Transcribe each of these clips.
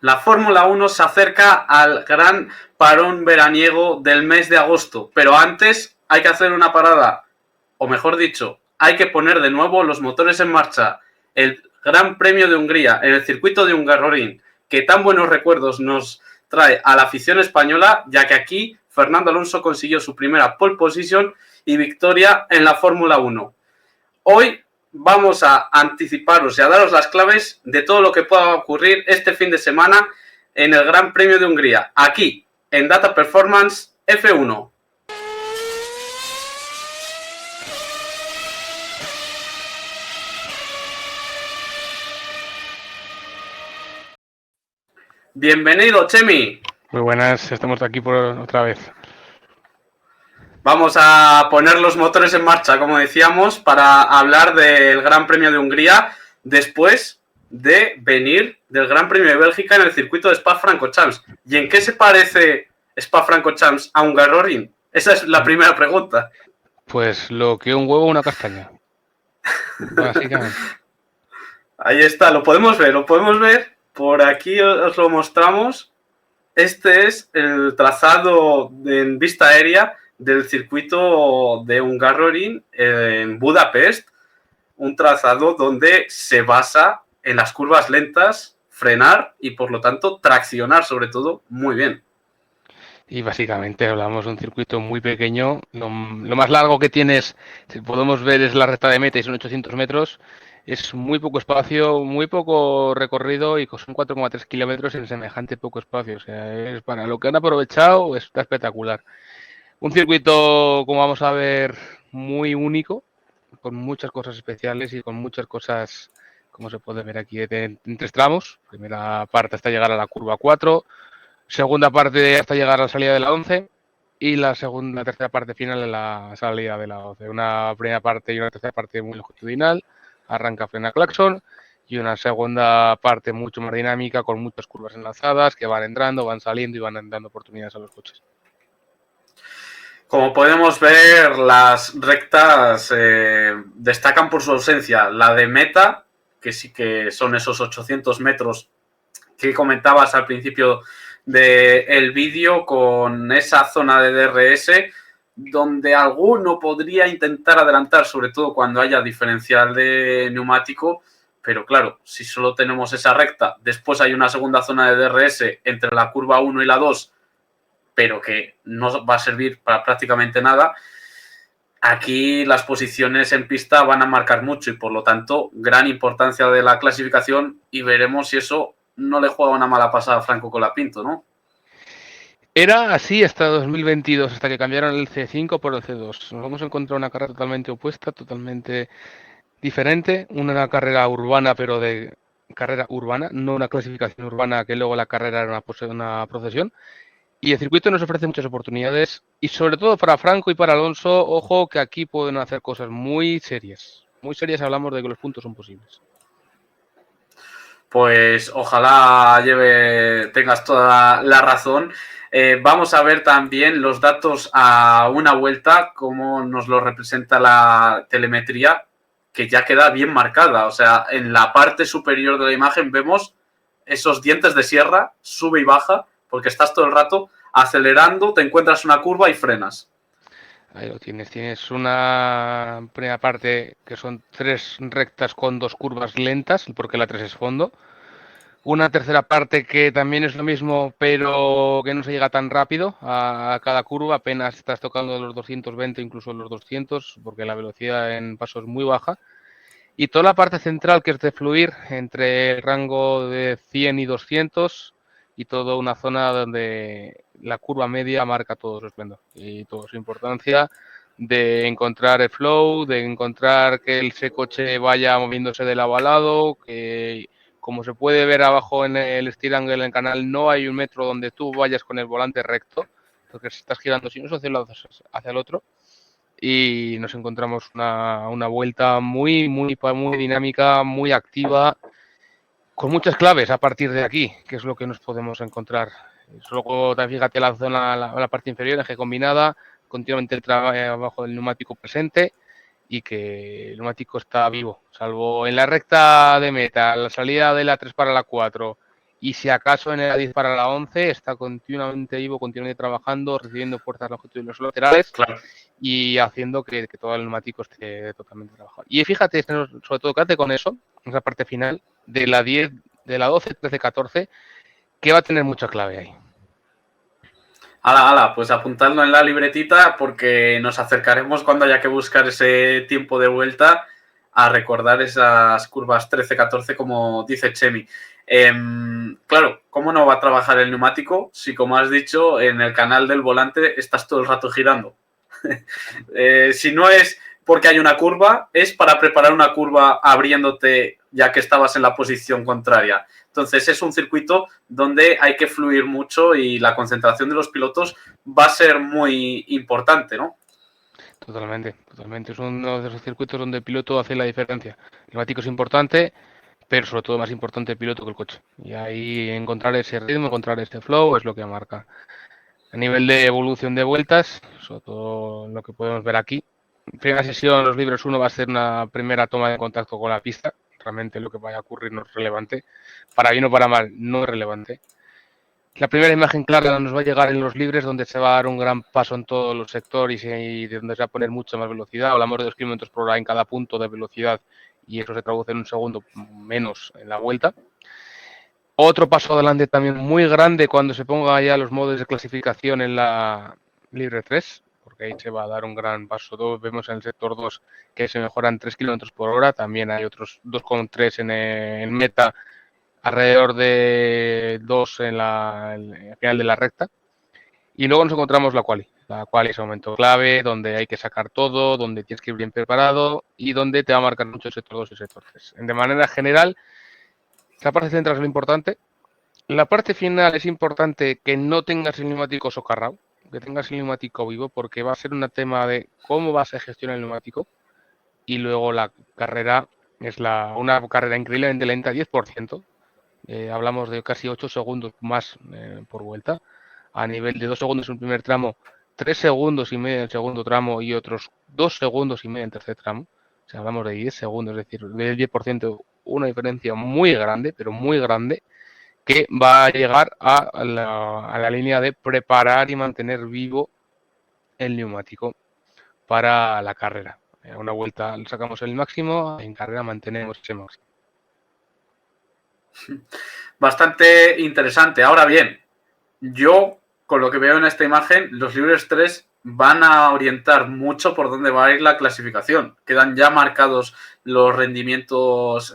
La Fórmula 1 se acerca al gran parón veraniego del mes de agosto, pero antes hay que hacer una parada, o mejor dicho, hay que poner de nuevo los motores en marcha. El Gran Premio de Hungría en el circuito de Hungaroring, que tan buenos recuerdos nos trae a la afición española, ya que aquí Fernando Alonso consiguió su primera pole position y victoria en la Fórmula 1. Hoy vamos a anticiparos y a daros las claves de todo lo que pueda ocurrir este fin de semana en el Gran Premio de Hungría, aquí en Data Performance F1. Bienvenido, Chemi. Muy buenas, estamos aquí por otra vez. Vamos a poner los motores en marcha, como decíamos, para hablar del Gran Premio de Hungría después de venir del Gran Premio de Bélgica en el circuito de Spa-Francorchamps. ¿Y en qué se parece Spa-Francorchamps a Hungaroring? Esa es la primera pregunta. Pues lo que un huevo, una castaña. Básicamente. Ahí está, lo podemos ver. Por aquí os lo mostramos. Este es el trazado en vista aérea del circuito de Hungaroring en Budapest, un trazado donde se basa en las curvas lentas, frenar y por lo tanto traccionar sobre todo muy bien. Y básicamente hablamos de un circuito muy pequeño. Lo más largo que tienes, si podemos ver, es la recta de meta y son 800 metros. Es muy poco espacio, muy poco recorrido y son 4,3 kilómetros en semejante poco espacio. O sea, es para lo que han aprovechado, está espectacular. Un circuito, como vamos a ver, muy único, con muchas cosas especiales y con muchas cosas, como se puede ver aquí, en tres tramos. Primera parte hasta llegar a la curva 4, segunda parte hasta llegar a la salida de la 11 y la tercera parte final en la salida de la 12. Una primera parte y una tercera parte muy longitudinal, arranca, frena, claxon, y una segunda parte mucho más dinámica con muchas curvas enlazadas que van entrando, van saliendo y van dando oportunidades a los coches. Como podemos ver, las rectas destacan por su ausencia. La de meta, que sí que son esos 800 metros que comentabas al principio del vídeo, con esa zona de DRS donde alguno podría intentar adelantar, sobre todo cuando haya diferencial de neumático, pero claro, si solo tenemos esa recta, después hay una segunda zona de DRS entre la curva 1 y la 2, pero que no va a servir para prácticamente nada. Aquí las posiciones en pista van a marcar mucho y por lo tanto gran importancia de la clasificación, y veremos si eso no le juega una mala pasada a Franco Colapinto, ¿no? Era así hasta 2022, hasta que cambiaron el C5 por el C2. Nos vamos a encontrar una carrera totalmente opuesta, totalmente diferente, una carrera urbana, pero de carrera urbana, no una clasificación urbana que luego la carrera era una procesión. Y el circuito nos ofrece muchas oportunidades y sobre todo para Franco y para Alonso, ojo que aquí pueden hacer cosas muy serias. Muy serias, hablamos de que los puntos son posibles. Pues ojalá tengas toda la razón. Vamos a ver también los datos a una vuelta, cómo nos lo representa la telemetría, que ya queda bien marcada. O sea, en la parte superior de la imagen vemos esos dientes de sierra, sube y baja, porque estás todo el rato acelerando, te encuentras una curva y frenas. Ahí lo tienes. Tienes una primera parte que son 3 rectas con 2 curvas lentas, porque la 3 es fondo. Una tercera parte que también es lo mismo, pero que no se llega tan rápido a cada curva. Apenas estás tocando los 220, incluso los 200, porque la velocidad en paso es muy baja. Y toda la parte central, que es de fluir entre el rango de 100 y 200, y toda una zona donde la curva media marca todo su esplendor y toda su importancia de encontrar el flow, de encontrar que ese coche vaya moviéndose de lado a lado, que como se puede ver abajo en el steer angle en el canal, no hay un metro donde tú vayas con el volante recto, porque si estás girando si no hacia el lado hacia el otro, y nos encontramos una vuelta muy dinámica, muy activa, con muchas claves a partir de aquí, que es lo que nos podemos encontrar. Luego, fíjate la zona, la parte inferior, eje combinada, continuamente el trabajo del neumático presente y que el neumático está vivo, salvo en la recta de meta, la salida de la 3 para la 4 y si acaso en el A10 para la 11 está continuamente vivo, continuamente trabajando, recibiendo fuerzas longitudinales laterales Claro. y haciendo que todo el neumático esté totalmente trabajado. Y fíjate, sobre todo, quédate con eso, esa parte final, de la 10, de la 12, 13, 14, que va a tener mucha clave ahí. Ala, pues apuntadlo en la libretita porque nos acercaremos cuando haya que buscar ese tiempo de vuelta a recordar esas curvas 13-14 como dice Chemi. Claro, ¿cómo no va a trabajar el neumático si, como has dicho, en el canal del volante estás todo el rato girando? Si no es porque hay una curva, es para preparar una curva abriéndote ya que estabas en la posición contraria. Entonces es un circuito donde hay que fluir mucho y la concentración de los pilotos va a ser muy importante, ¿no? Totalmente, totalmente. Es uno de esos circuitos donde el piloto hace la diferencia. El neumático es importante, pero sobre todo más importante el piloto que el coche. Y ahí encontrar ese ritmo, encontrar este flow es lo que marca. A nivel de evolución de vueltas, sobre todo lo que podemos ver aquí. Primera sesión, los libres 1 va a ser una primera toma de contacto con la pista. Realmente lo que vaya a ocurrir no es relevante. Para bien o para mal, no es relevante. La primera imagen clara nos va a llegar en los libres, donde se va a dar un gran paso en todos los sectores y donde se va a poner mucha más velocidad. Hablamos de 2 km por hora en cada punto de velocidad y eso se traduce en un segundo menos en la vuelta. Otro paso adelante también muy grande cuando se ponga ya los modos de clasificación en la libre 3, porque ahí se va a dar un gran paso. Vemos en el sector 2 que se mejoran 3 km por hora, también hay otros 2,3 en meta, alrededor de 2 en el final de la recta. Y luego nos encontramos la quali. La quali es un momento clave, donde hay que sacar todo, donde tienes que ir bien preparado y donde te va a marcar mucho el sector 2 y el sector 3. De manera general, la parte central es lo importante. La parte final es importante que no tengas el neumático socarrado, que tengas el neumático vivo, porque va a ser un tema de cómo vas a gestionar el neumático. Y luego la carrera es una carrera increíblemente lenta, 10%. Hablamos de casi 8 segundos más por vuelta. A nivel de 2 segundos en el primer tramo, 3 segundos y medio en el segundo tramo y otros 2 segundos y medio en el tercer tramo. O sea, hablamos de 10 segundos, es decir, del 10%, una diferencia muy grande, pero muy grande, que va a llegar a la línea de preparar y mantener vivo el neumático para la carrera. A una vuelta sacamos el máximo, en carrera mantenemos ese máximo. Bastante interesante. Ahora bien, yo, con lo que veo en esta imagen, los libres 3 van a orientar mucho por dónde va a ir la clasificación. Quedan ya marcados los rendimientos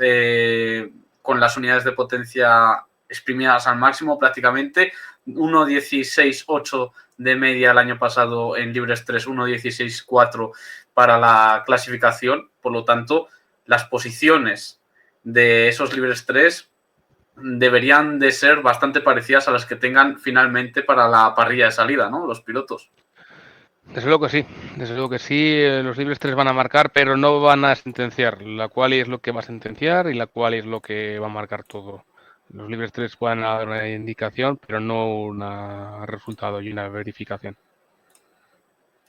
con las unidades de potencia exprimidas al máximo prácticamente. 1.16.8 de media el año pasado en libres 3, 1.16.4 para la clasificación. Por lo tanto, las posiciones de esos libres 3 deberían de ser bastante parecidas a las que tengan finalmente para la parrilla de salida, ¿no? Los pilotos. Desde luego que sí, desde luego que sí, los libres 3 van a marcar, pero no van a sentenciar. La quali es lo que va a sentenciar y la quali es lo que va a marcar todo. Los libres 3 pueden dar una indicación, pero no un resultado y una verificación.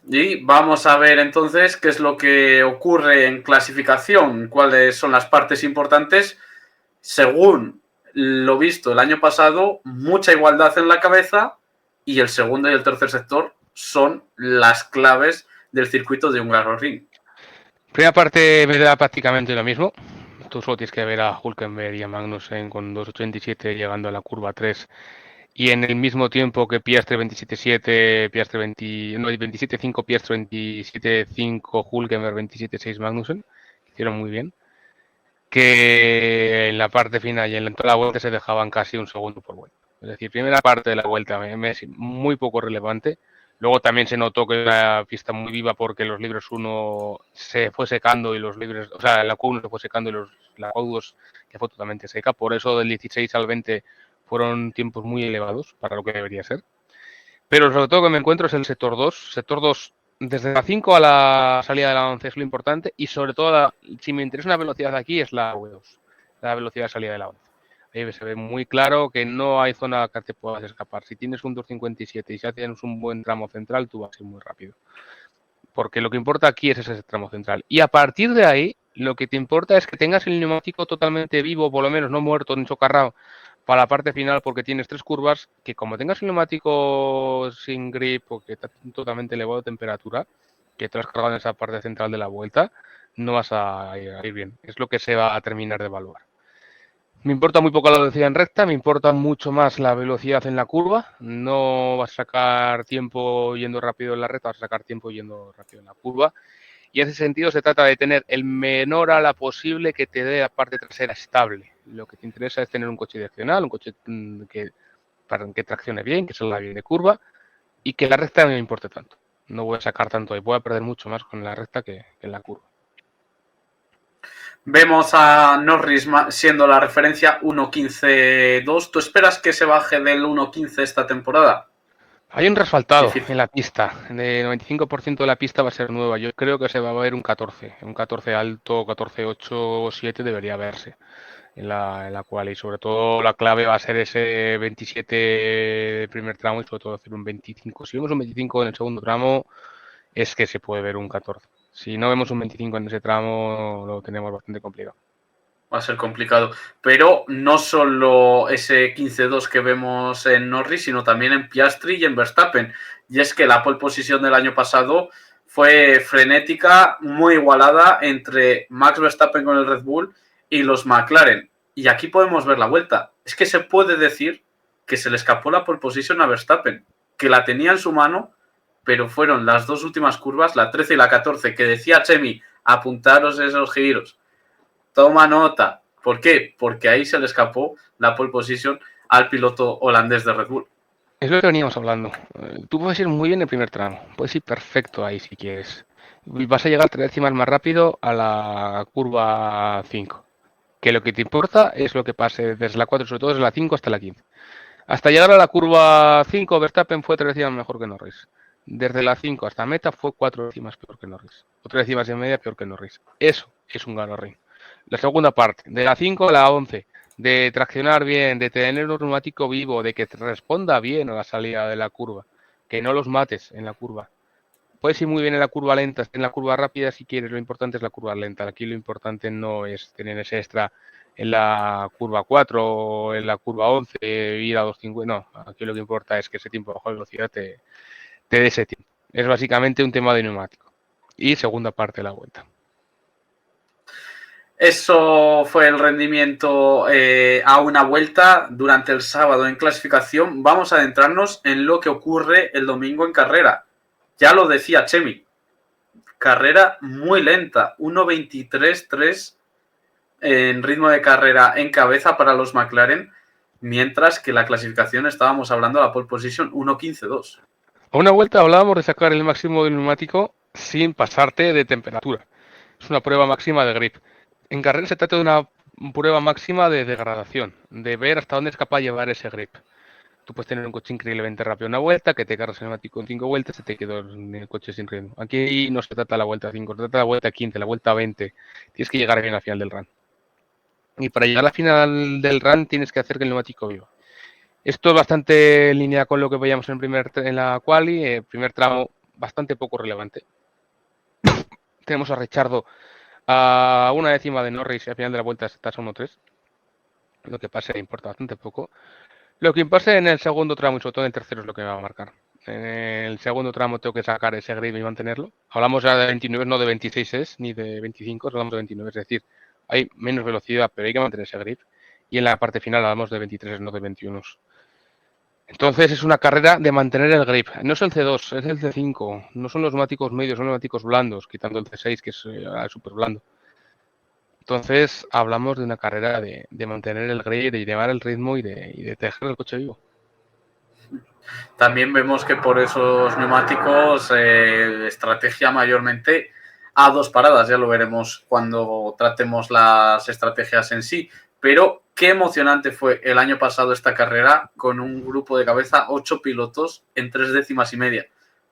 Y vamos a ver entonces qué es lo que ocurre en clasificación, cuáles son las partes importantes. Según lo visto el año pasado, mucha igualdad en la cabeza y el segundo y el tercer sector son las claves del circuito de Hungaroring. Primera parte me da prácticamente lo mismo. Tú solo tienes que ver a Hülkenberg y a Magnussen con 2.87 llegando a la curva 3 y en el mismo tiempo que Piastri 27.7, Piastri 27.5, Piastri 27.5, Hülkenberg 27.6, Magnussen, hicieron muy bien, que en la parte final y en toda la vuelta se dejaban casi un segundo por vuelta. Es decir, primera parte de la vuelta es muy poco relevante. Luego también se notó que era una pista muy viva porque los libres 1 se fue secando y los libres, o sea, la Q1 se fue secando y la Q2 que fue totalmente seca. Por eso del 16 al 20 fueron tiempos muy elevados para lo que debería ser. Pero sobre todo que me encuentro es el sector 2. Sector 2, desde la 5 a la salida de la 11 es lo importante y sobre todo, si me interesa una velocidad aquí, es la V2, la velocidad de salida de la 11. Ahí se ve muy claro que no hay zona que te puedas escapar. Si tienes un 257 y si tienes un buen tramo central, tú vas a ir muy rápido. Porque lo que importa aquí es ese tramo central. Y a partir de ahí, lo que te importa es que tengas el neumático totalmente vivo, por lo menos no muerto ni socarrado, para la parte final porque tienes 3 curvas que como tengas un neumático sin grip o que está totalmente elevado de temperatura, que te has cargado en esa parte central de la vuelta, no vas a ir bien. Es lo que se va a terminar de evaluar. Me importa muy poco la velocidad en recta, me importa mucho más la velocidad en la curva. No vas a sacar tiempo yendo rápido en la recta, vas a sacar tiempo yendo rápido en la curva. Y en ese sentido se trata de tener el menor ala posible que te dé la parte trasera estable. Lo que te interesa es tener un coche direccional, un coche para que traccione bien, que salga bien de curva y que la recta no me importe tanto. No voy a sacar tanto ahí, voy a perder mucho más con la recta que en la curva. Vemos a Norris siendo la referencia 1.15.2. ¿Tú esperas que se baje del 1.15 esta temporada? Hay un resfaltado Difícil. en la pista. El 95% de la pista va a ser nueva. Yo creo que se va a ver un 14. Un 14 alto, 14.8 o 7 debería verse en la cual. Y sobre todo la clave va a ser ese 27 primer tramo y sobre todo hacer un 25. Si vemos un 25 en el segundo tramo, es que se puede ver un 14. Si no vemos un 25 en ese tramo, lo tenemos bastante complicado. Va a ser complicado. Pero no solo ese 15-2 que vemos en Norris, sino también en Piastri y en Verstappen. Y es que la pole position del año pasado fue frenética, muy igualada entre Max Verstappen con el Red Bull y los McLaren. Y aquí podemos ver la vuelta. Es que se puede decir que se le escapó la pole position a Verstappen, que la tenía en su mano, pero fueron las dos últimas curvas, la 13 y la 14, que decía Chemi, apuntaros esos giros. Toma nota. ¿Por qué? Porque ahí se le escapó la pole position al piloto holandés de Red Bull. Es lo que veníamos hablando. Tú puedes ir muy bien el primer tramo. Puedes ir perfecto ahí si quieres. Y vas a llegar 3 décimas más rápido a la curva 5. Que lo que te importa es lo que pase desde la 4, sobre todo desde la 5 hasta la 15. Hasta llegar a la curva 5, Verstappen fue 3 décimas mejor que Norris. Desde la 5 hasta meta fue 4 décimas peor que Norris. O 3 décimas y media peor que Norris. Eso es un ganorrín. La segunda parte, de la 5 a la 11, de traccionar bien, de tener un neumático vivo, de que te responda bien a la salida de la curva, que no los mates en la curva. Puedes ir muy bien en la curva lenta, en la curva rápida si quieres, lo importante es la curva lenta. Aquí lo importante no es tener ese extra en la curva 4 o en la curva 11, ir a 2.50. No, aquí lo que importa es que ese tiempo bajo velocidad te dé ese tiempo. Es básicamente un tema de neumático. Y segunda parte de la vuelta. Eso fue el rendimiento a una vuelta durante el sábado en clasificación. Vamos a adentrarnos en lo que ocurre el domingo en carrera. Ya lo decía Chemi, carrera muy lenta, 1.23.3 en ritmo de carrera en cabeza para los McLaren, mientras que la clasificación estábamos hablando de la pole position 1.15.2. A una vuelta hablábamos de sacar el máximo del neumático sin pasarte de temperatura. Es una prueba máxima de grip. En carrera se trata de una prueba máxima de degradación, de ver hasta dónde es capaz de llevar ese grip. Tú puedes tener un coche increíblemente rápido una vuelta, que te cargas el neumático en 5 vueltas y te quedó el coche sin ritmo. Aquí no se trata de la vuelta 5, se trata de la vuelta 15, la vuelta 20. Tienes que llegar bien al final del run. Y para llegar al final del run tienes que hacer que el neumático viva. Esto es bastante en línea con lo que veíamos en la quali, primer tramo bastante poco relevante. Tenemos a Richardo a una décima de Norris y al final de la vuelta estás a 1.3. Lo que pase importa bastante poco. Lo que pase en el segundo tramo y sobre todo en el tercero es lo que me va a marcar. En el segundo tramo tengo que sacar ese grip y mantenerlo. Hablamos ya de 29, no de 26 ni de 25, hablamos de 29, es decir, hay menos velocidad, pero hay que mantener ese grip. Y en la parte final hablamos de 23, no de 21. Entonces es una carrera de mantener el grip. No es el C2, es el C5. No son los neumáticos medios, son neumáticos blandos, quitando el C6, que es súper blando. Entonces hablamos de una carrera de mantener el grip, de llevar el ritmo y de tejer el coche vivo. También vemos que por esos neumáticos estrategia mayormente a dos paradas, ya lo veremos cuando tratemos las estrategias en sí, pero qué emocionante fue el año pasado esta carrera con un grupo de cabeza, 8 pilotos en 3 décimas y media.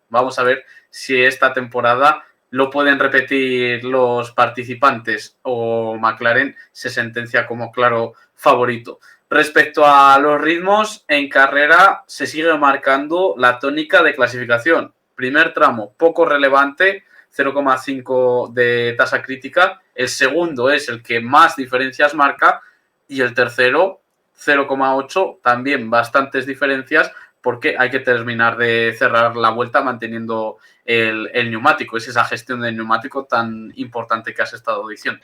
Vamos a ver si esta temporada lo pueden repetir los participantes o McLaren se sentencia como claro favorito. Respecto a los ritmos, en carrera se sigue marcando la tónica de clasificación. Primer tramo, poco relevante, 0,5 de tasa crítica. El segundo es el que más diferencias marca y el tercero, 0,8, también bastantes diferencias, porque hay que terminar de cerrar la vuelta manteniendo el neumático. Es esa gestión del neumático tan importante que has estado diciendo.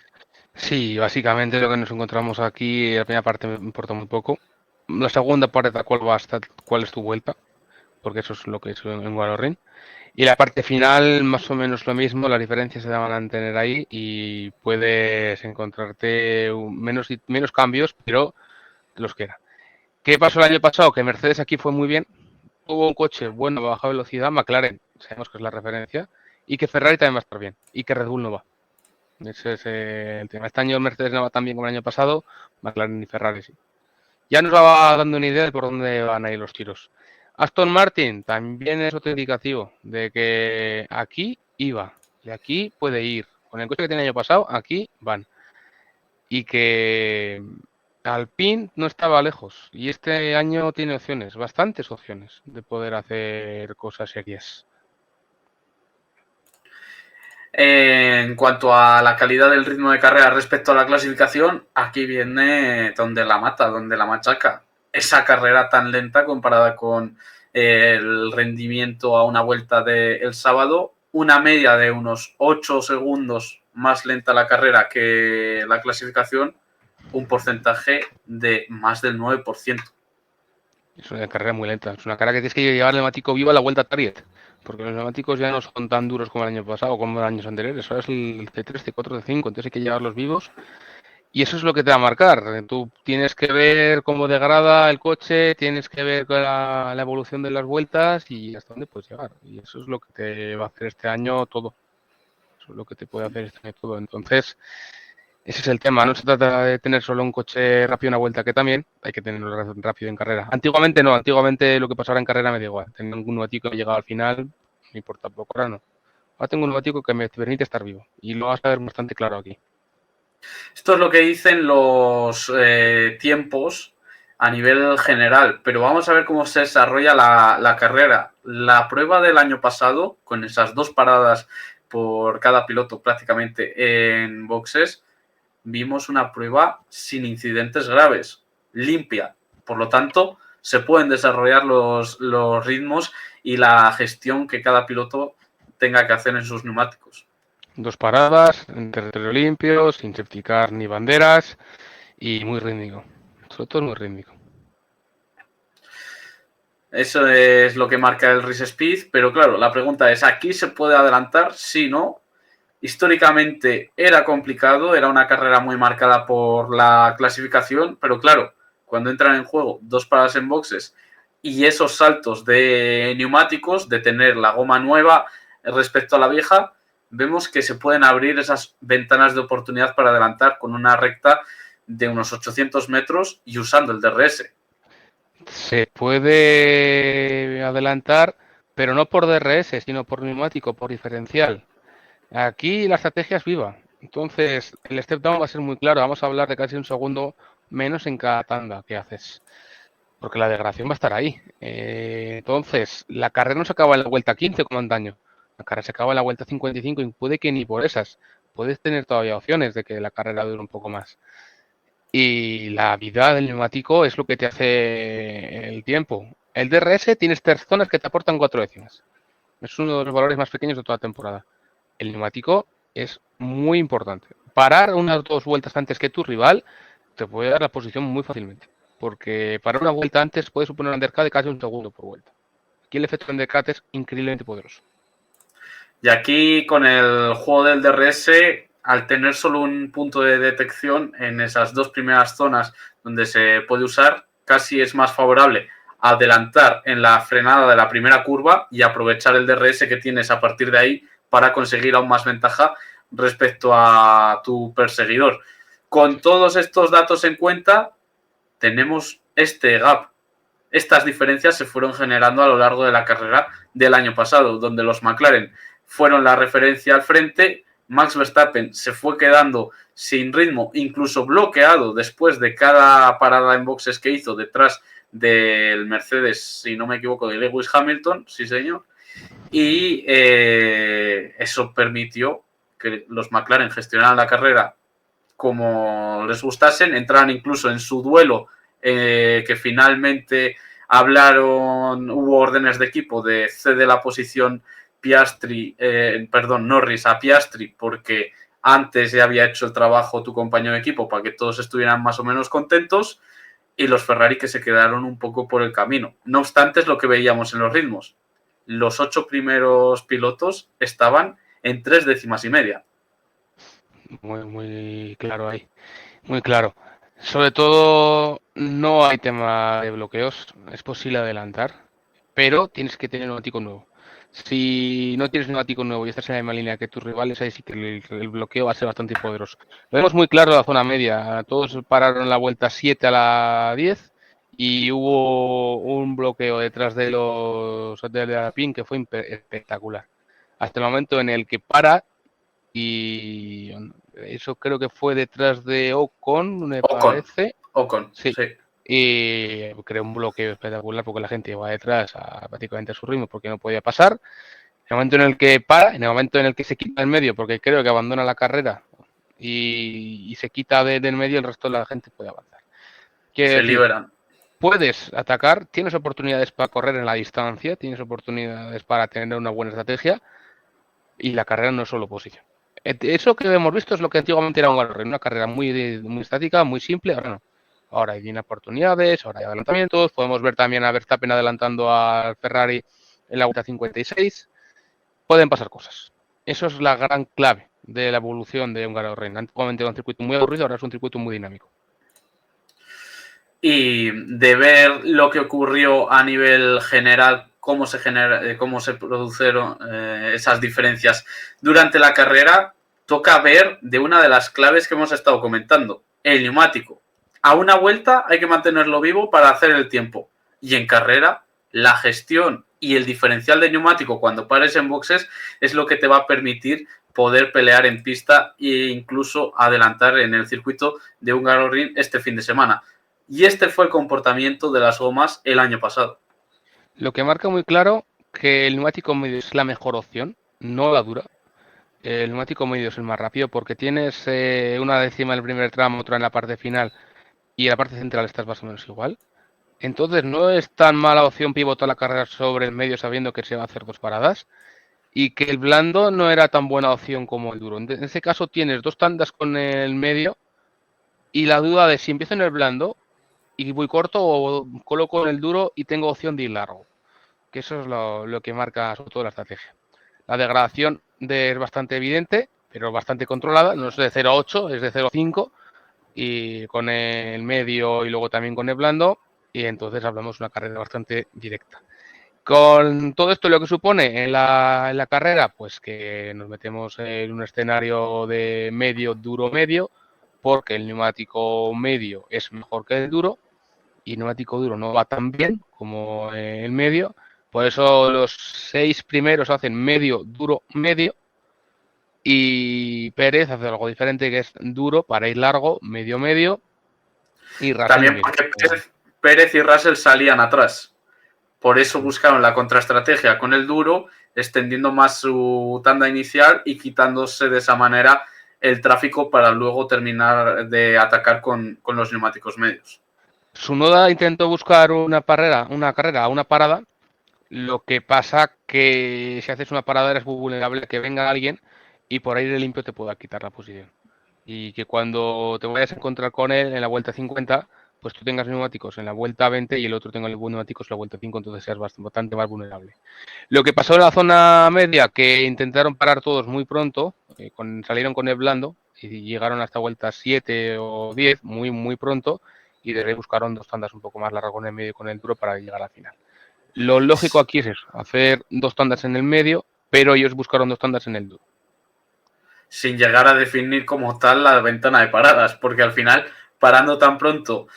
Sí, básicamente lo que nos encontramos aquí, la primera parte me importa muy poco. La segunda parte, cuál es tu vuelta, porque eso es lo que es en Valorín. Y la parte final, más o menos lo mismo, las diferencias se van a mantener ahí y puedes encontrarte menos cambios, pero los que eran. ¿Qué pasó el año pasado? Que Mercedes aquí fue muy bien, tuvo un coche bueno a baja velocidad, McLaren, sabemos que es la referencia, y que Ferrari también va a estar bien, y que Red Bull no va. Ese es el tema. Este año Mercedes no va tan bien como el año pasado, McLaren y Ferrari sí. Ya nos va dando una idea de por dónde van a ir los tiros. Aston Martin también es otro indicativo de que aquí iba y aquí puede ir. Con el coche que tiene el año pasado, aquí van. Y que Alpine no estaba lejos. Y este año tiene opciones, bastantes opciones de poder hacer cosas serias. En cuanto a la calidad del ritmo de carrera respecto a la clasificación, aquí viene donde la mata, donde la machaca. Esa carrera tan lenta comparada con el rendimiento a una vuelta del sábado, una media de unos 8 segundos más lenta la carrera que la clasificación, un porcentaje de más del 9%. Es una carrera muy lenta. Es una carrera que tienes que llevar el neumático vivo a la vuelta a Target. Porque los neumáticos ya no son tan duros como el año pasado, como años anteriores. Ahora es el C3, C4, C5. Entonces hay que llevarlos vivos. Y eso es lo que te va a marcar. Tú tienes que ver cómo degrada el coche, tienes que ver la evolución de las vueltas y hasta dónde puedes llegar. Y eso es lo que te va a hacer este año todo. Eso es lo que te puede hacer este año todo. Entonces, ese es el tema. No se trata de tener solo un coche rápido una vuelta, que también hay que tenerlo rápido en carrera. Antiguamente no. Antiguamente lo que pasara en carrera me da igual. Tenía un neumático que llegaba al final, me importa poco. Ahora no. Ahora tengo un neumático que me permite estar vivo. Y lo vas a ver bastante claro aquí. Esto es lo que dicen los tiempos a nivel general, pero vamos a ver cómo se desarrolla la carrera. La prueba del año pasado, con esas 2 paradas por cada piloto prácticamente en boxes, vimos una prueba sin incidentes graves, limpia. Por lo tanto, se pueden desarrollar los ritmos y la gestión que cada piloto tenga que hacer en sus neumáticos. 2 paradas en territorio limpio, sin safety car ni banderas y muy rítmico. Sobre todo muy rítmico. Eso es lo que marca el race speed, pero claro, la pregunta es, ¿aquí se puede adelantar? Sí, ¿no? Históricamente era complicado, era una carrera muy marcada por la clasificación, pero claro, cuando entran en juego 2 paradas en boxes y esos saltos de neumáticos, de tener la goma nueva respecto a la vieja, vemos que se pueden abrir esas ventanas de oportunidad para adelantar con una recta de unos 800 metros y usando el DRS. Se puede adelantar, pero no por DRS, sino por neumático, por diferencial. Aquí la estrategia es viva. Entonces, el step down va a ser muy claro. Vamos a hablar de casi un segundo menos en cada tanda que haces. Porque la degradación va a estar ahí. Entonces, la carrera no se acaba en la vuelta 15 como antaño. La carrera se acaba en la vuelta 55 y puede que ni por esas. Puedes tener todavía opciones de que la carrera dure un poco más. Y la vida del neumático es lo que te hace el tiempo. El DRS tienes 3 zonas que te aportan 4 décimas. Es uno de los valores más pequeños de toda la temporada. El neumático es muy importante. Parar unas 2 vueltas antes que tu rival te puede dar la posición muy fácilmente. Porque parar una vuelta antes puede suponer un undercut de casi un segundo por vuelta. Aquí el efecto de undercut es increíblemente poderoso. Y aquí con el juego del DRS, al tener solo un punto de detección en esas 2 primeras zonas donde se puede usar, casi es más favorable adelantar en la frenada de la primera curva y aprovechar el DRS que tienes a partir de ahí para conseguir aún más ventaja respecto a tu perseguidor. Con todos estos datos en cuenta, tenemos este gap. Estas diferencias se fueron generando a lo largo de la carrera del año pasado, donde los McLaren fueron la referencia al frente. Max Verstappen se fue quedando sin ritmo, incluso bloqueado después de cada parada en boxes que hizo detrás del Mercedes, si no me equivoco, de Lewis Hamilton, sí señor. Y eso permitió que los McLaren gestionaran la carrera como les gustasen, entraran incluso en su duelo que finalmente hubo órdenes de equipo de ceder la posición Norris a Piastri, porque antes ya había hecho el trabajo tu compañero de equipo para que todos estuvieran más o menos contentos, y los Ferrari que se quedaron un poco por el camino. No obstante, es lo que veíamos en los ritmos. Los 8 primeros pilotos estaban en 3 décimas y media. Muy claro ahí, muy claro. Sobre todo, no hay tema de bloqueos, es posible adelantar, pero tienes que tener un neumático nuevo. Si no tienes un neumático nuevo y estás en la misma línea que tus rivales, ahí sí que el bloqueo va a ser bastante poderoso. Lo vemos muy claro en la zona media. Todos pararon la vuelta 7 a la 10 y hubo un bloqueo detrás de la PIN que fue espectacular. Hasta el momento en el que para, y eso creo que fue detrás de Ocon, me parece. Ocon, sí. Y creó un bloqueo espectacular porque la gente iba detrás prácticamente a su ritmo porque no podía pasar. En el momento en el que para, en el momento en el que se quita el medio, porque creo que abandona la carrera y se quita del medio, el resto de la gente puede avanzar. Se liberan. Puedes atacar, tienes oportunidades para correr en la distancia, tienes oportunidades para tener una buena estrategia, y la carrera no es solo posición. Eso que hemos visto es lo que antiguamente era una carrera muy estática, muy simple, ahora no. Ahora hay oportunidades, ahora hay adelantamientos, podemos ver también a Verstappen adelantando al Ferrari en la vuelta 56. Pueden pasar cosas. Eso es la gran clave de la evolución de Hungaroring. Antiguamente era un circuito muy aburrido, ahora es un circuito muy dinámico. Y de ver lo que ocurrió a nivel general, cómo se produjeron esas diferencias durante la carrera, toca ver de una de las claves que hemos estado comentando, el neumático. A una vuelta hay que mantenerlo vivo para hacer el tiempo. Y en carrera, la gestión y el diferencial de neumático cuando pares en boxes es lo que te va a permitir poder pelear en pista e incluso adelantar en el circuito de Hungaroring este fin de semana. Y este fue el comportamiento de las gomas el año pasado. Lo que marca muy claro que el neumático medio es la mejor opción, no la dura. El neumático medio es el más rápido porque tienes una décima en el primer tramo, otra en la parte final y en la parte central estás más o menos igual. Entonces no es tan mala opción pivotar la carrera sobre el medio sabiendo que se va a hacer 2 paradas y que el blando no era tan buena opción como el duro. En ese caso tienes 2 tandas con el medio y la duda de si empiezo en el blando y voy corto o coloco en el duro y tengo opción de ir largo. Que eso es lo que marca sobre todo la estrategia. La degradación es bastante evidente, pero bastante controlada. No es de 0 a 8, es de 0 a 5 y con el medio y luego también con el blando. Y entonces hablamos de una carrera bastante directa. Con todo esto lo que supone en la carrera, pues que nos metemos en un escenario de medio, duro, medio, porque el neumático medio es mejor que el duro y el neumático duro no va tan bien como el medio. Por eso los 6 primeros hacen medio, duro, medio. Y Pérez hace algo diferente que es duro para ir largo, medio, medio. Y Russell también porque Pérez y Russell salían atrás. Por eso buscaron la contraestrategia con el duro, extendiendo más su tanda inicial y quitándose de esa manera el tráfico para luego terminar de atacar con los neumáticos medios. Tsunoda intentó buscar una carrera, una parada. Lo que pasa que si haces una parada eres muy vulnerable a que venga alguien y por aire limpio te pueda quitar la posición. Y que cuando te vayas a encontrar con él en la vuelta 50, pues tú tengas neumáticos en la vuelta 20 y el otro tenga neumáticos en la vuelta 5, entonces seas bastante más vulnerable. Lo que pasó en la zona media, que intentaron parar todos muy pronto, salieron con el blando y llegaron hasta vueltas 7 o 10 muy pronto y de ahí buscaron 2 tandas un poco más largas con el medio y con el duro para llegar al final. Lo lógico aquí es eso, hacer 2 tandas en el medio, pero ellos buscaron 2 tandas en el duro. Sin llegar a definir como tal la ventana de paradas, porque al final, parando tan pronto,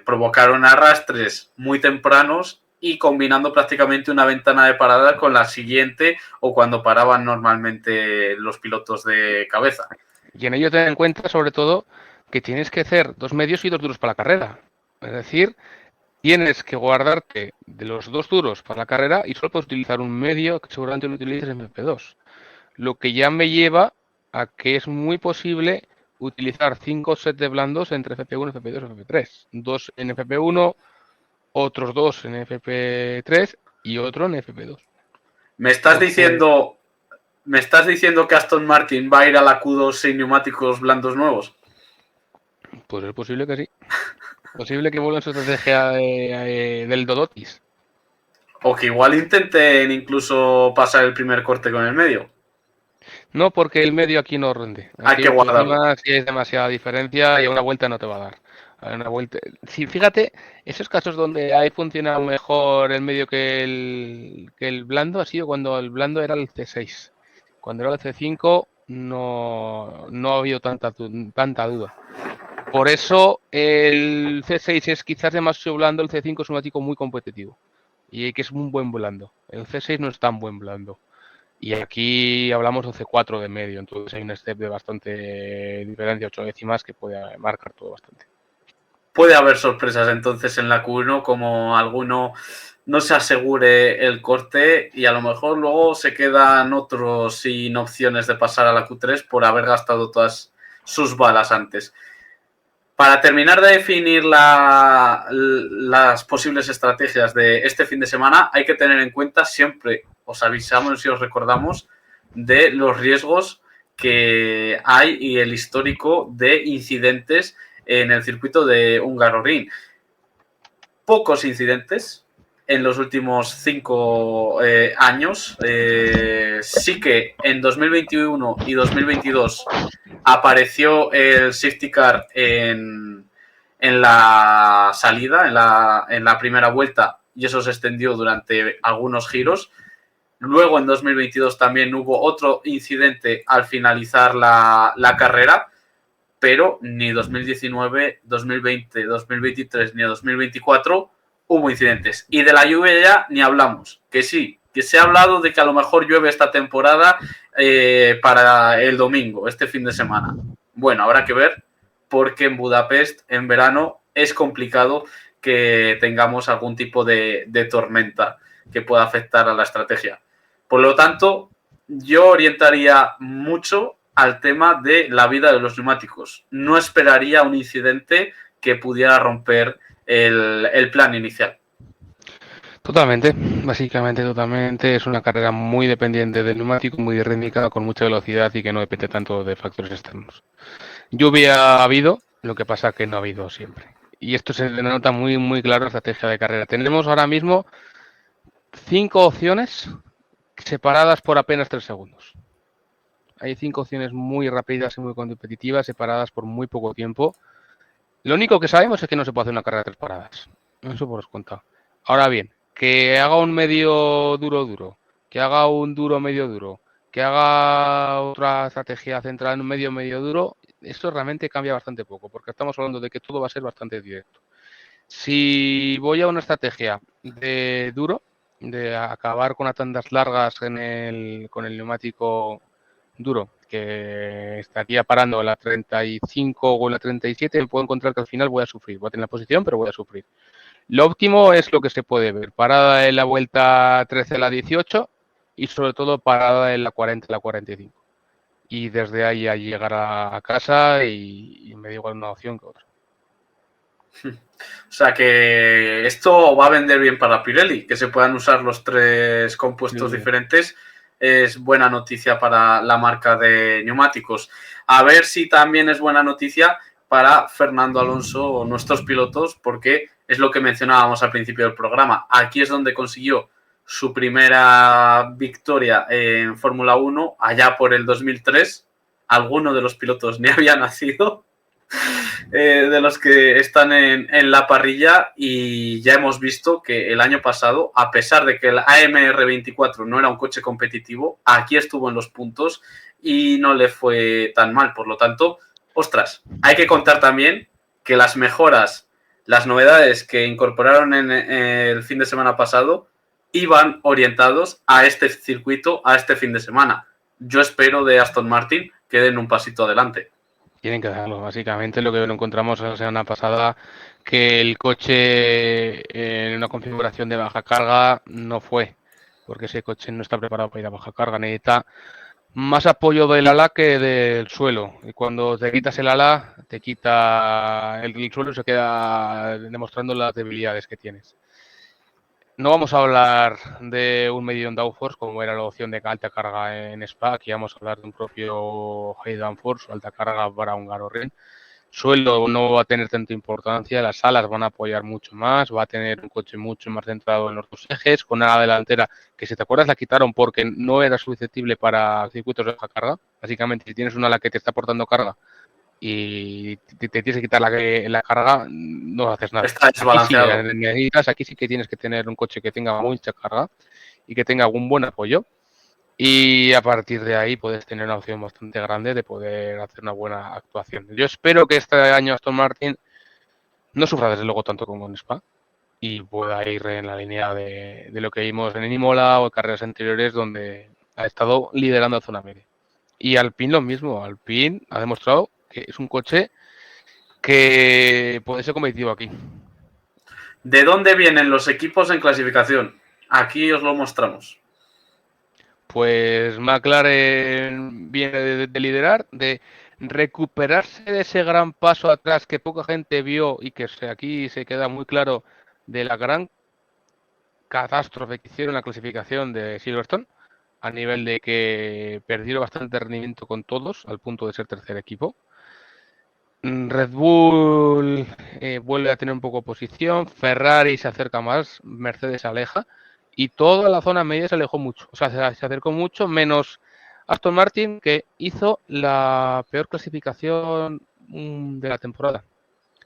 provocaron arrastres muy tempranos y combinando prácticamente una ventana de parada con la siguiente o cuando paraban normalmente los pilotos de cabeza. Y en ello ten en cuenta, sobre todo, que tienes que hacer 2 medios y 2 duros para la carrera. Es decir, tienes que guardarte de los 2 duros para la carrera y solo puedes utilizar un medio que seguramente lo utilices en MP2. Lo que ya me lleva a que es muy posible utilizar 5 sets de blandos entre FP1, FP2 y FP3. 2 en FP1, otros 2 en FP3 y otro en FP2. ¿Me estás diciendo que Aston Martin va a ir a la Q2 sin neumáticos blandos nuevos? Pues es posible que sí. Posible que vuelvan su estrategia del Dodotis. O que igual intenten incluso pasar el primer corte con el medio. No, porque el medio aquí no rinde. Hay Aquí que por guardarlo. encima sí es demasiada diferencia y a una vuelta no te va a dar. A una vuelta. Sí, fíjate, esos casos donde hay funcionado mejor el medio que el blando ha sido cuando el blando era el C6. Cuando era el C5 no ha habido tanta duda. Por eso el C6 es quizás demasiado blando, el C5 es un neumático muy competitivo y que es un buen blando. El C6 no es tan buen blando. Y aquí hablamos de C4 de medio, entonces hay un step de bastante diferencia, 8 décimas, que puede marcar todo bastante. Puede haber sorpresas entonces en la Q1, como alguno no se asegure el corte y a lo mejor luego se quedan otros sin opciones de pasar a la Q3 por haber gastado todas sus balas antes. Para terminar de definir las posibles estrategias de este fin de semana, hay que tener en cuenta siempre, os avisamos y os recordamos, de los riesgos que hay y el histórico de incidentes en el circuito de Hungaroring. Pocos incidentes en los últimos 5 años. Sí que en 2021 y 2022 apareció el safety car en la salida, en la primera vuelta, y eso se extendió durante algunos giros. Luego en 2022 también hubo otro incidente al finalizar la carrera, pero ni 2019, 2020, 2023 ni 2024 hubo incidentes. Y de la lluvia ya ni hablamos, que sí, que se ha hablado de que a lo mejor llueve esta temporada para el domingo, este fin de semana. Bueno, habrá que ver, porque en Budapest, en verano, es complicado que tengamos algún tipo de tormenta que pueda afectar a la estrategia. Por lo tanto, yo orientaría mucho al tema de la vida de los neumáticos. No esperaría un incidente que pudiera romper el plan inicial. Totalmente, básicamente totalmente. Es una carrera muy dependiente del neumático, muy rítmica, con mucha velocidad y que no depende tanto de factores externos. Lluvia ha habido, lo que pasa que no ha habido siempre. Y esto se denota muy claro en la estrategia de carrera. Tenemos ahora mismo 5 opciones separadas por apenas 3 segundos. Hay 5 opciones muy rápidas y muy competitivas, separadas por muy poco tiempo. Lo único que sabemos es que no se puede hacer una carrera de 3 paradas. Eso por descontado. Ahora bien, que haga un medio duro, que haga un duro medio duro, que haga otra estrategia centrada en un medio duro, esto realmente cambia bastante poco, porque estamos hablando de que todo va a ser bastante directo. Si voy a una estrategia de duro, de acabar con las tandas largas con el neumático duro, que estaría parando en la 35 o en la 37, me puedo encontrar que al final voy a sufrir. Voy a tener la posición, pero voy a sufrir. Lo óptimo es lo que se puede ver. Parada en la vuelta 13 a la 18 y sobre todo parada en la 40 a la 45. Y desde ahí a llegar a casa y me da igual una opción que otra. O sea que esto va a vender bien para Pirelli, que se puedan usar los 3 compuestos diferentes. Es buena noticia para la marca de neumáticos. A ver si también es buena noticia para Fernando Alonso o nuestros pilotos, porque es lo que mencionábamos al principio del programa. Aquí es donde consiguió su primera victoria en Fórmula 1, allá por el 2003. Alguno de los pilotos ni había nacido. De los que están en la parrilla, y ya hemos visto que el año pasado, a pesar de que el AMR24 no era un coche competitivo, aquí estuvo en los puntos y no le fue tan mal. Por lo tanto, ostras, hay que contar también que las mejoras, las novedades que incorporaron en el fin de semana pasado iban orientados a este circuito, a este fin de semana. Yo espero de Aston Martin que den un pasito adelante. Tienen que dejarlo, básicamente lo que lo encontramos la semana pasada, que el coche en una configuración de baja carga no fue, porque ese coche no está preparado para ir a baja carga, necesita más apoyo del ala que del suelo. Y cuando te quitas el ala, te quita el suelo y se queda demostrando las debilidades que tienes. No vamos a hablar de un medio downforce como era la opción de alta carga en Spa. Aquí vamos a hablar de un propio high downforce, alta carga para un Garroren. Suelo no va a tener tanta importancia, las alas van a apoyar mucho más, va a tener un coche mucho más centrado en los dos ejes, con ala delantera que, si te acuerdas, la quitaron porque no era susceptible para circuitos de baja carga. Básicamente, si tienes una ala que te está aportando carga y te tienes que quitar la carga, no haces nada. Está desbalanceado. Aquí sí que tienes que tener un coche que tenga mucha carga y que tenga un buen apoyo. Y a partir de ahí puedes tener una opción bastante grande de poder hacer una buena actuación. Yo espero que este año Aston Martin no sufra desde luego tanto como en Spa y pueda ir en la línea de lo que vimos en Imola o en carreras anteriores donde ha estado liderando la zona media. Y Alpine lo mismo. Alpine ha demostrado que es un coche que puede ser competitivo aquí. ¿De dónde vienen los equipos en clasificación? Aquí os lo mostramos. Pues McLaren viene de liderar, de recuperarse de ese gran paso atrás que poca gente vio y que aquí se queda muy claro de la gran catástrofe que hicieron en la clasificación de Silverstone, a nivel de que perdieron bastante rendimiento con todos, al punto de ser tercer equipo. Red Bull vuelve a tener un poco posición, Ferrari se acerca más, Mercedes se aleja y toda la zona media se alejó mucho, o sea, se acercó mucho, menos Aston Martin, que hizo la peor clasificación de la temporada.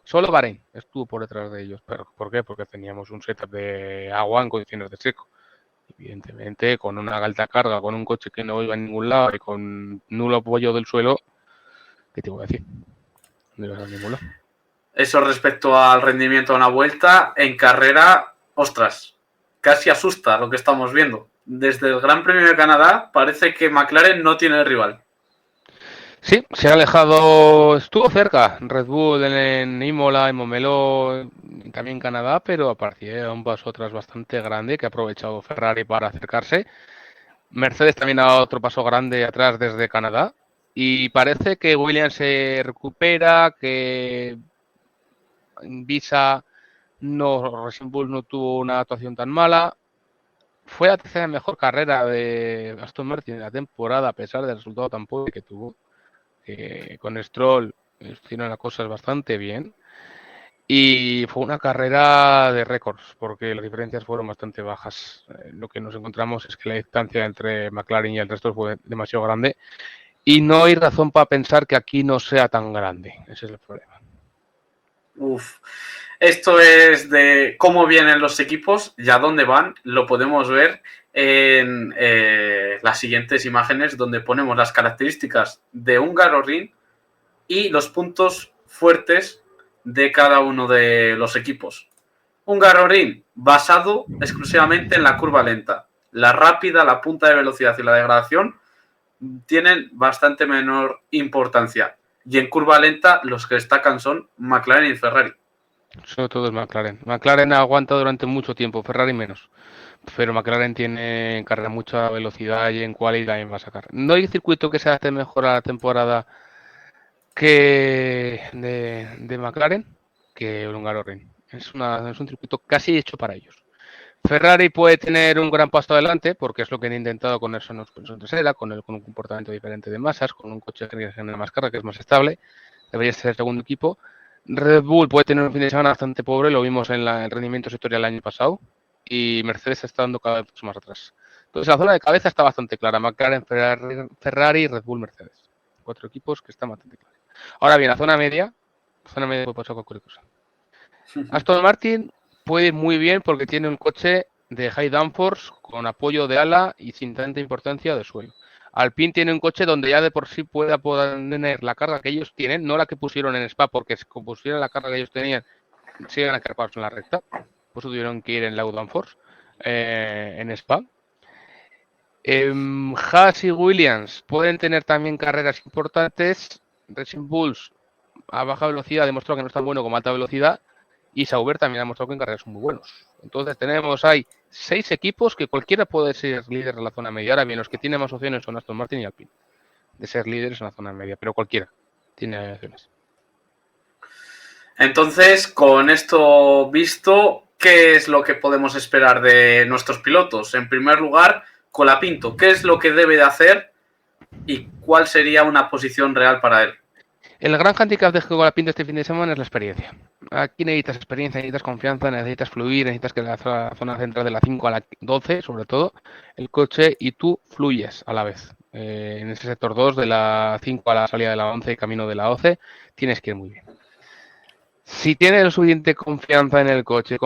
Solo Bahrein estuvo por detrás de ellos. ¿Pero por qué? Porque teníamos un setup de agua en condiciones de seco. Evidentemente, con una alta carga, con un coche que no iba a ningún lado y con nulo apoyo del suelo, ¿qué te voy a decir? No ibas a ningún lado. Eso respecto al rendimiento a una vuelta, en carrera, ostras, casi asusta lo que estamos viendo. Desde el Gran Premio de Canadá parece que McLaren no tiene rival. Sí, se ha alejado, estuvo cerca Red Bull en Imola, en Momeló, también en Canadá, pero a partir de un paso atrás bastante grande que ha aprovechado Ferrari para acercarse. Mercedes también ha dado otro paso grande atrás desde Canadá y parece que Williams se recupera, que Visa no, Racing Bull no tuvo una actuación tan mala. Fue la tercera mejor carrera de Aston Martin en la temporada, a pesar del resultado tan pobre que tuvo. Con Stroll hicieron las cosas bastante bien. Y fue una carrera de récords, porque las diferencias fueron bastante bajas. Lo que nos encontramos es que la distancia entre McLaren y el resto fue demasiado grande. Y no hay razón para pensar que aquí no sea tan grande. Ese es el problema. Uf. Esto es de cómo vienen los equipos y a dónde van. Lo podemos ver en las siguientes imágenes, donde ponemos las características de un Garrorin y los puntos fuertes de cada uno de los equipos. Un Garrorin basado exclusivamente en la curva lenta. La rápida, la punta de velocidad y la degradación tienen bastante menor importancia. Y en curva lenta los que destacan son McLaren y Ferrari. Sobre todo es McLaren. McLaren aguanta durante mucho tiempo, Ferrari menos. Pero McLaren tiene en carrera mucha velocidad y en quali también va a sacar. No hay circuito que se hace mejor a la temporada que de McLaren que un Hungaroring. Es un circuito casi hecho para ellos. Ferrari puede tener un gran paso adelante, porque es lo que han intentado con eso en la suspensión trasera, con un comportamiento diferente de masas, con un coche que genera más carga, que es más estable. Debería ser el segundo equipo. Red Bull puede tener un fin de semana bastante pobre, lo vimos en el rendimiento sectorial el año pasado, y Mercedes está dando cada vez más atrás. Entonces la zona de cabeza está bastante clara: McLaren, Ferrari, Red Bull, Mercedes. 4 equipos que están bastante claros. Ahora bien, la zona media puede pasar cualquier cosa. Aston Martin puede ir muy bien porque tiene un coche de high downforce con apoyo de ala y sin tanta importancia de suelo. Alpine tiene un coche donde ya de por sí puede tener la carga que ellos tienen, no la que pusieron en Spa, porque si pusieran la carga que ellos tenían, se iban a quedar parados en la recta. Por eso tuvieron que ir en low downforce en Spa. Haas y Williams pueden tener también carreras importantes. Racing Bulls a baja velocidad ha demostrado que no es tan bueno como a alta velocidad. Y Sauber también ha mostrado que en carreras son muy buenos. Entonces hay 6 equipos que cualquiera puede ser líder de la zona media. Ahora bien, los que tienen más opciones son Aston Martin y Alpine de ser líderes en la zona media, pero cualquiera tiene opciones. Entonces, con esto visto, ¿qué es lo que podemos esperar de nuestros pilotos? En primer lugar, Colapinto, ¿qué es lo que debe de hacer y cuál sería una posición real para él? El gran handicap de Colapinto este fin de semana es la experiencia. Aquí necesitas experiencia, necesitas confianza, necesitas fluir, necesitas que la zona central de la 5 a la 12, sobre todo, el coche y tú fluyes a la vez. En ese sector 2, de la 5 a la salida de la 11 y camino de la 12, tienes que ir muy bien. Si tienes suficiente confianza en el coche,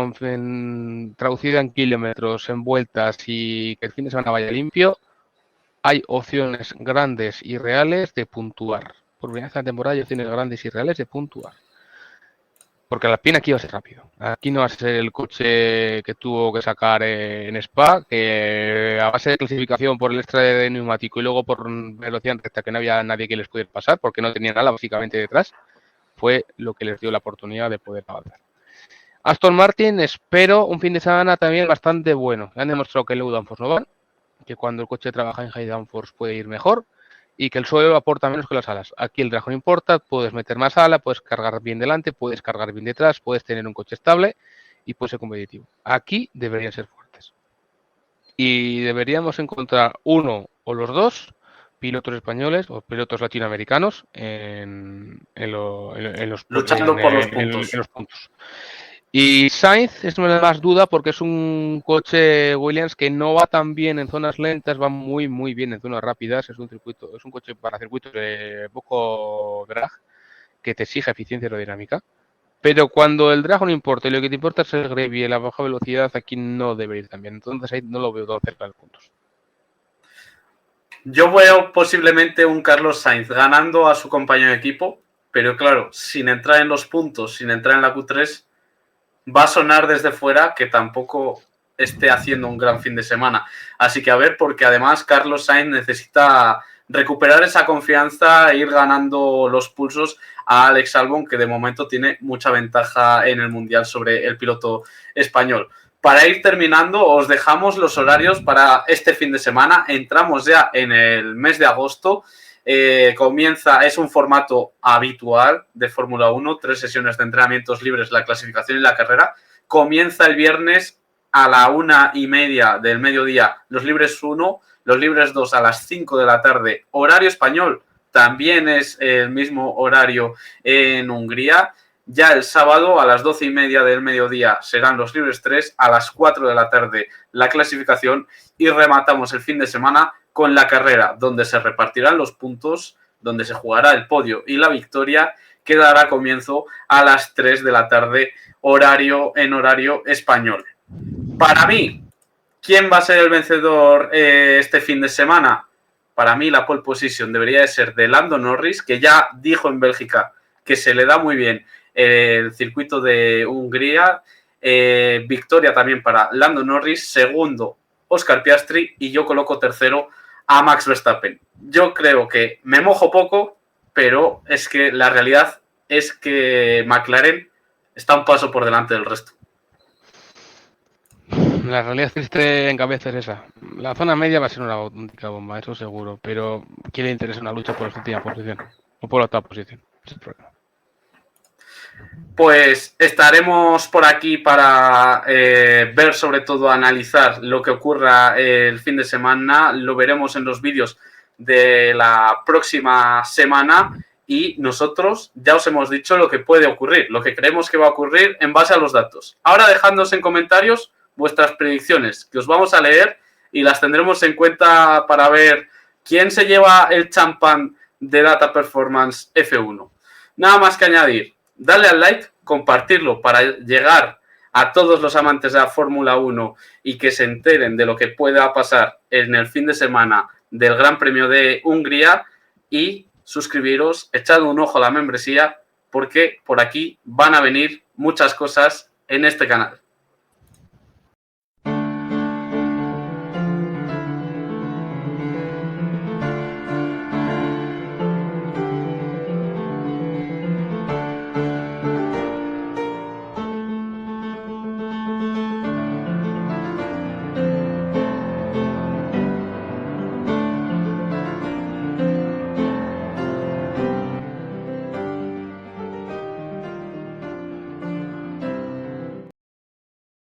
traducida en kilómetros, en vueltas y que el fin de semana vaya limpio, hay opciones grandes y reales de puntuar. Por primera vez en la temporada hay opciones grandes y reales de puntuar. Porque el Alpine aquí va a ser rápido. Aquí no va a ser el coche que tuvo que sacar en Spa, que a base de clasificación por el extra de neumático y luego por velocidad en recta, que no había nadie que les pudiera pasar, porque no tenía nada básicamente detrás, fue lo que les dio la oportunidad de poder avanzar. Aston Martin, espero un fin de semana también bastante bueno. Han demostrado que el low downforce no van, que cuando el coche trabaja en high downforce puede ir mejor y que el suelo aporta menos que las alas. Aquí el drag no importa, puedes meter más ala, puedes cargar bien delante, puedes cargar bien detrás, puedes tener un coche estable y puede ser competitivo. Aquí deberían ser fuertes. Y deberíamos encontrar uno o los dos pilotos españoles o pilotos latinoamericanos en los Luchando por los puntos. puntos. Y Sainz es una más duda porque es un coche Williams que no va tan bien en zonas lentas, va muy muy bien en zonas rápidas, es un coche para circuitos de poco drag que te exige eficiencia aerodinámica. Pero cuando el drag no importa y lo que te importa es el grip y la baja velocidad, aquí no debe ir tan bien. Entonces ahí no lo veo tan cerca de los puntos. Yo veo posiblemente un Carlos Sainz ganando a su compañero de equipo, pero claro, sin entrar en los puntos, sin entrar en la Q3, va a sonar desde fuera que tampoco esté haciendo un gran fin de semana. Así que a ver, porque además Carlos Sainz necesita recuperar esa confianza e ir ganando los pulsos a Alex Albon, que de momento tiene mucha ventaja en el Mundial sobre el piloto español. Para ir terminando, os dejamos los horarios para este fin de semana. Entramos ya en el mes de agosto. Es un formato habitual de Fórmula 1, 3 sesiones de entrenamientos libres, la clasificación y la carrera. Comienza el viernes a la 1:30 del mediodía, los libres 1, los libres 2 a las 5 de la tarde, horario español, también es el mismo horario en Hungría. Ya el sábado a las 12:30 del mediodía serán los libres 3, a las 4 de la tarde la clasificación y rematamos el fin de semana con la carrera, donde se repartirán los puntos, donde se jugará el podio y la victoria, que dará comienzo a las 3 de la tarde, horario español. Para mí, ¿quién va a ser el vencedor este fin de semana? Para mí la pole position debería de ser de Lando Norris, que ya dijo en Bélgica que se le da muy bien el circuito de Hungría. Victoria también para Lando Norris, segundo Oscar Piastri y yo coloco tercero a Max Verstappen. Yo creo que me mojo poco, pero es que la realidad es que McLaren está un paso por delante del resto. La realidad triste en cabeza es esa. La zona media va a ser una auténtica bomba, eso seguro. Pero ¿quién le interesa una lucha por la última posición? O por la octava posición. Ese es el problema. Pues estaremos por aquí para ver, sobre todo, analizar lo que ocurra el fin de semana. Lo veremos en los vídeos de la próxima semana y nosotros ya os hemos dicho lo que puede ocurrir, lo que creemos que va a ocurrir en base a los datos. Ahora dejadnos en comentarios vuestras predicciones, que os vamos a leer y las tendremos en cuenta para ver quién se lleva el champán de Data Performance F1. Nada más que añadir. Dale al like, compartirlo para llegar a todos los amantes de la Fórmula 1 y que se enteren de lo que pueda pasar en el fin de semana del Gran Premio de Hungría y suscribiros, echad un ojo a la membresía porque por aquí van a venir muchas cosas en este canal.